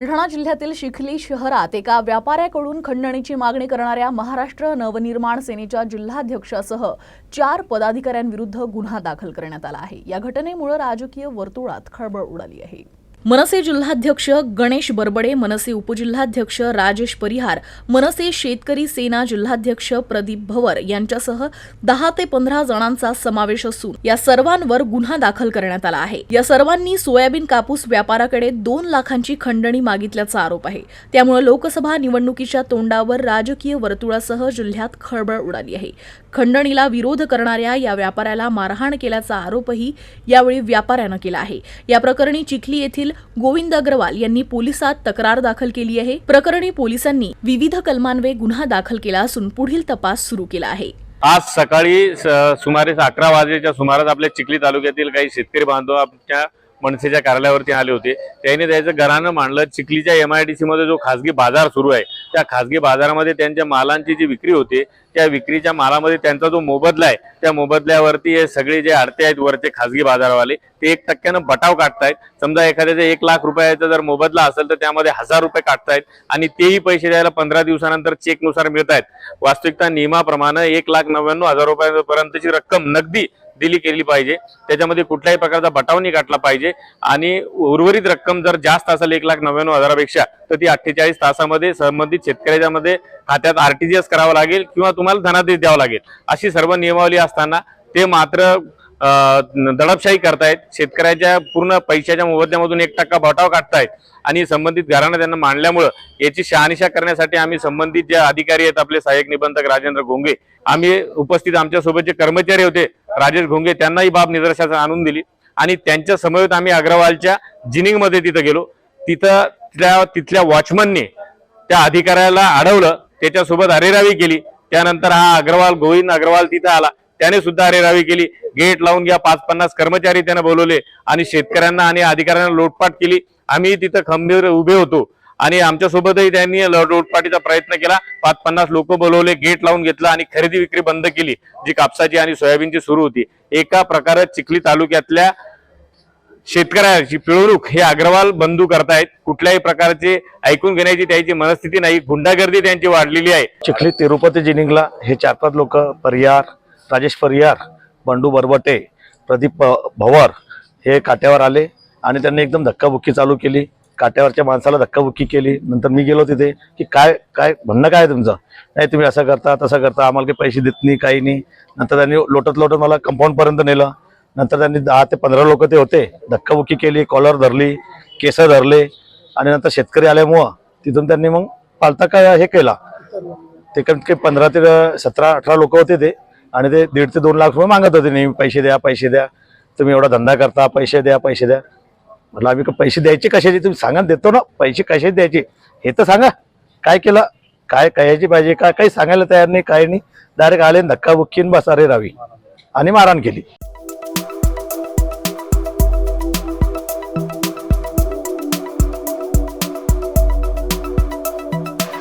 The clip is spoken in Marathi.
बुलढाणा जिल्ह्यातील चिखली शहरात एका व्यापाऱ्याकडून खंडणीची मागणी करणाऱ्या महाराष्ट्र नवनिर्माण सेनेच्या जिल्हाध्यक्षासह 4 पदाधिकाऱ्यांविरुद्ध गुन्हा दाखल करण्यात आला आहे। या घटनेमुळे राजकीय वर्तुळात खळबळ उडाली आहे। मनसे जिल्हाध्यक्ष गणेश बरबडे, मनसे उपजिल्हाध्यक्ष राजेश परिहार, मनसे शेतकरी सेना जिल्हाध्यक्ष प्रदीप भवर यांच्यासह 10 ते 15 जणांचा समावेश असून या सर्वांवर गुन्हा दाखल करण्यात आला आहे। या सर्वांनी सोयाबीन कापूस व्यापाराकडे 2 लाखांची खंडणी मागितल्याचा आरोप आहे। त्यामुळे लोकसभा निवडणुकीच्या तोंडावर राजकीय वर्तुळासह जिल्ह्यात खळबळ उडाली आहे। खंडणीला विरोध करणाऱ्या या व्यापाऱ्याला मारहाण केल्याचा आरोपही यावेळी व्यापाऱ्यानं केला आहे। या प्रकरणी चिखली येथील गोविंद अग्रवाल यांनी पोलिसात तक्रार दाखल केली आहे। प्रकरणी पोलिसांनी विविध कलमान्वये गुन्हा दाखल केला असून पुढील तपास सुरू केला आहे। आज सकाळी सुमारे 11 वाजेच्या सुमारास आपल्या चिखली तालुक्यातील काही शेतकरी बांधव आपल्या मनसेच्या कार्यालयावरती आले होते। त्यांनी त्याचं घरानं मांडलं। चिखलीच्या MIDC मध्ये जो खासगी बाजार सुरू आहे त्या खासगी बाजारामध्ये त्यांच्या मालांची जी विक्री होते त्या विक्रीच्या मालामध्ये त्यांचा जो मोबदला आहे त्या मोबदल्यावरती हे सगळे जे आडते आहेत वरचे खासगी बाजारवाले ते 1% बटाव काढतायत। समजा एखाद्याचा 1 लाख रुपयाचा जर मोबदला असेल तर त्यामध्ये 1000 रुपये काढतायत आणि तेही पैसे द्यायला 15 दिवसानंतर चेकनुसार मिळतायत। वास्तविकता नियमाप्रमाणे 1,99,000 रुपयांपर्यंतची रक्कम नगदी दिली केली पाहिजे। त्याच्यामध्ये कुठल्याही प्रकारचा बटाव नाही काढला पाहिजे आणि उर्वरित रक्कम जर जास्त असेल 1,99,000 पेक्षा तर ती 48 तासामध्ये संबंधित शेतकऱ्याच्या मध्ये खात्यात RTGS करावं लागेल किंवा तुम्हाला धनादेश द्यावा लागेल। अशी सर्व नियमावली असताना ते मात्र दडपशाही करतायत। शेतकऱ्याच्या पूर्ण पैशाच्या मोबदल्यामधून 1% बटाव काढतायत आणि संबंधित घराणं त्यांना मांडल्यामुळे याची शहानिशा करण्यासाठी आम्ही संबंधित जे अधिकारी आहेत आपले सहाय्यक निबंधक राजेंद्र घोंगे, आम्ही उपस्थित आमच्या सोबत जे कर्मचारी होते राजेश घोंगे त्यांनाही बाब निदर्शनास आणून दिली आणि त्यांच्या समवेत आम्ही अग्रवालच्या जिनिंग मध्ये तिथे गेलो। तिथल्या वॉचमनने त्या अधिकाऱ्याला अडवलं, त्याच्यासोबत अरेरावी केली। त्यानंतर हा अग्रवाल गोविंद अग्रवाल तिथे आला, त्याने सुद्धा अरेरावी केली। गेट लावून घ्या 50-50 कर्मचारी त्याने बोलवले आणि शेतकऱ्यांना आणि अधिकाऱ्यांना लोटपाट केली। आम्ही तिथे खंबीर उभे होतो आणि आमच्या सोबतही त्यांनी लोटपाटीचा प्रयत्न केला। 50-50 लोक बोलवले, गेट लावून घेतलं आणि खरेदी विक्री बंद केली जी कापसाची आणि सोयाबीनची सुरू होती। एका प्रकारे चिखली तालुक्यातल्या शेतकऱ्याची पिळवणूक हे अग्रवाल बंधू करतायत। कुठल्याही प्रकारचे ऐकून घेण्याची त्यांची मनस्थिती नाही, गुंडागर्दी त्यांची वाढलेली आहे। चिखली तिरुपती जिनिंगला हे 4-5 लोक परिहार, राजेश परिहार, बंडू बरबटे, प्रदीप भवर हे काट्यावर आले आणि त्यांनी एकदम धक्काबुक्की चालू केली। काट्यावरच्या माणसाला धक्काबुक्की केली। नंतर मी गेलो तिथे की काय म्हणणं काय तुमचं, नाही तुम्ही असं करता तसं करता, आम्हाला काही पैसे देत नाही काही नाही। नंतर त्यांनी लोटत मला कंपाऊंड पर्यंत नेलं। नंतर त्यांनी 10 ते 15 लोक ते होते, धक्काबुक्की केली, कॉलर धरली, केस धरले आणि नंतर शेतकरी आल्यामुळं तिथून त्यांनी मग पालता काय हे केला। ते कमीत 15 ते 17-18 लोक होते ते आणि ते 1.5 ते 2 लाख रुपये मागत होते नेहमी, पैसे द्या तुम्ही एवढा धंदा करता, पैसे द्या। म्हटलं आम्ही पैसे द्यायचे कशाचे, तुम्ही सांगा, देतो ना पैसे कशाचे द्यायचे हे तर सांगा। काय केलं, काय कशाची पाहिजे, काही सांगायला तयार नाही, काही नाही। डायरेक्ट आले, धक्काबुक्कीन बस अरे रावी आणि मारहाण केली।